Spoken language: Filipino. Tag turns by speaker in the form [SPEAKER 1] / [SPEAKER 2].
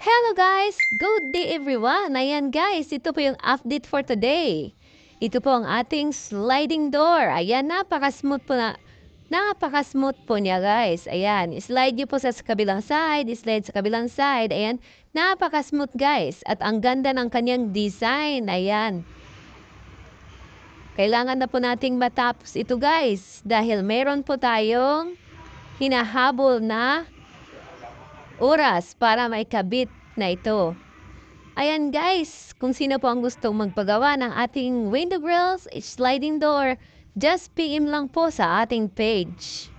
[SPEAKER 1] Hello guys! Good day everyone! Ayan guys, ito po yung update for today. Ito po ang ating sliding door. Ayan, napaka-smooth po niya guys. Ayan, slide nyo po sa kabilang side, slide sa kabilang side. Ayan, napaka-smooth guys. At ang ganda ng kanyang design. Ayan. Kailangan na po nating matapos ito guys. Dahil meron po tayong hinahabol na oras para maikabit na ito. Ayan guys, kung sino po ang gustong magpagawa ng ating window grills, sliding door, just PM lang po sa ating page.